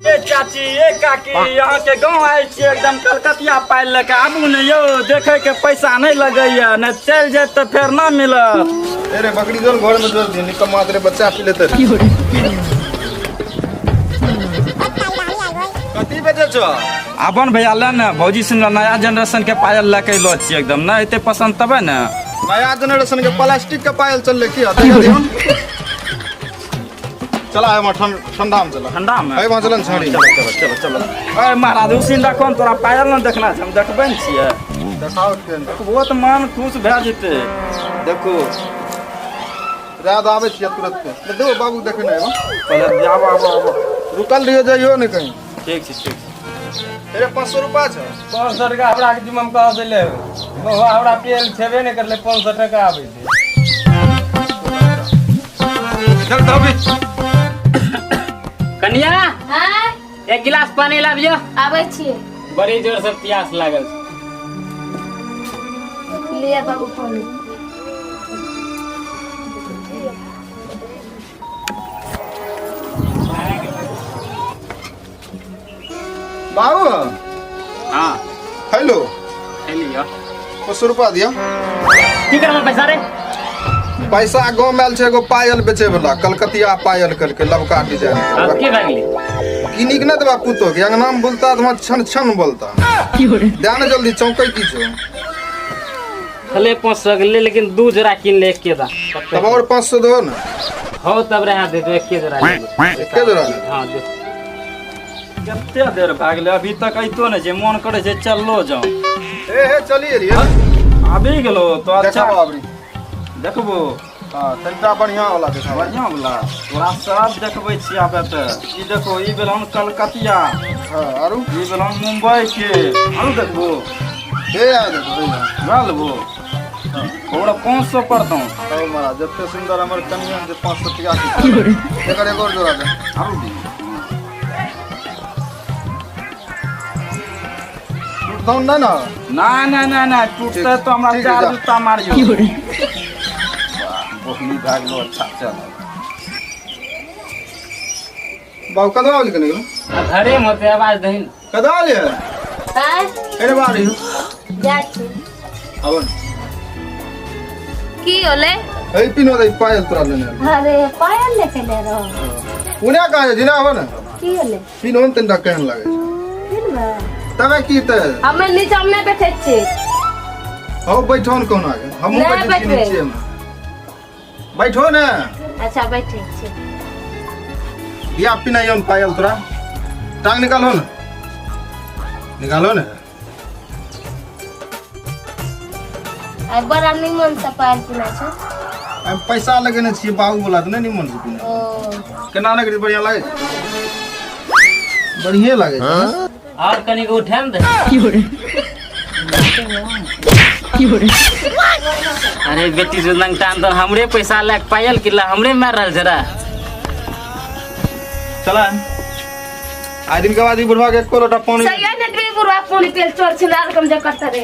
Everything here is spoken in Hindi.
ए चाची ए काकी यहाँ के गाँव आए छे एकदम कलकतिया पायल लेके आबू ने यो देखे के पैसा नहीं लगैया न चल जाए तो फिर ना मिलत। अरे बकरी जोन घर में जोर दी निकम्मा तेरे बच्चा पी लेते कति बजे छो अपन भैया ले न भौजी सुन नया जनरेशन के पायल लेके लो छी एकदम ना एते पसंद तबे न नया जनरेशन के प्लास्टिक के पायल चल ले की चला है ठंडा में चला ठंडा में है वहां चलन छाड़ी चलो अरे महाराज उसी देखो तोरा पायल न देखना हम देखबे न छिए देखाओ के बहुत मन खुश भए जेते देखो याद आवे छिए तुरंत पे दो बाबू देखे ना पहले आबो आबो आबो रुकल रहियो जाइयो ने कहीं ठीक छै अरे 500 रुपया छ 500 टका हमरा के जिम्मा कह देले मोहा हमरा पेल छेबे नहीं करले 500 टका आबै छै चल तबे कन्या हाँ एक गिलास पानी लाबियो आबै छियै बड़ी जोर से प्यास लागल लिया बाबू पानी बाबू हां हेलो लियो 500 रुपया दिया की करम पैसा रे पैसा गांव में आयल छै एगो पायल बेचे वाला कलकतिया पायल करके लबका डिजाइन अब की भए गेली की निक न देबा पुतो के अंगना में बोलता तो छन छन बोलता ध्यान जल्दी चौकै की छो खले 500 के ले लेकिन दू जरा किन ले के दा तब और 500 दो ना हो तब रहा दे दो एक के जरा एके जरा ले हां दे कते देर भए गेलै अभी तक अइतो नै छै मन करे छै चललो जाओ ए चलिए रे आबि गेलो तो अच्छा देखा बाबरी देखबो हां तंटा बढ़िया वाला देखा बढ़िया वाला तोरा सब देखबै छी आबे त ई देखो ई बेलन कलकतिया हां आरु ई बेलन मुंबई के आरु देखबो ए आ देखो गालबो थोड़ा 500 पर दो ओ महाराज जत्ते सुंदर हमर कन्या जे 500 टका की एकर एक और जोड़ा दे आरु दी टूट ना ना ना टूटते तो हमरा ठीक चार है, जूता मारियो बोहनी भाग लो अच्छा चल बाबू कदवा वाली कने घरे मते आवाज दहिन कदवा ले हाँ अरे बाबरी जा छी अबन की होले ए पिनो दे पायल तोरा लेने अरे पायल लेके ले रहो पुण्या का है जिना अबन की होले पिनो तंटा कहन लागे फिर बा तबे की त हमें नीचे में बैठे छी हो बैठोन कोन आगे हम नहीं बैठे छी बैठबे। नीचे में बैठो ना अच्छा बैठे छी दिया पिना योन पायल तोरा टांग निकालो ना निकालो ना आ बड़ा निमन से पायल पिना छ हम पैसा लगेने छी बाबू बोला त नहीं निमन से पिना ओ केना लगे बढ़िया लागे बढ़िया लागे छै और कनी को उठाम दे अरे बेटी से लंग टान तो हमरे पैसा लाग पायल किला हमरे मार रहल जरा चला आज दिन के बाद ही बुढ़वा के एको लोटा पानी सही है नटवी बुरवा पानी पेल चोर छिनार कम जे करता रे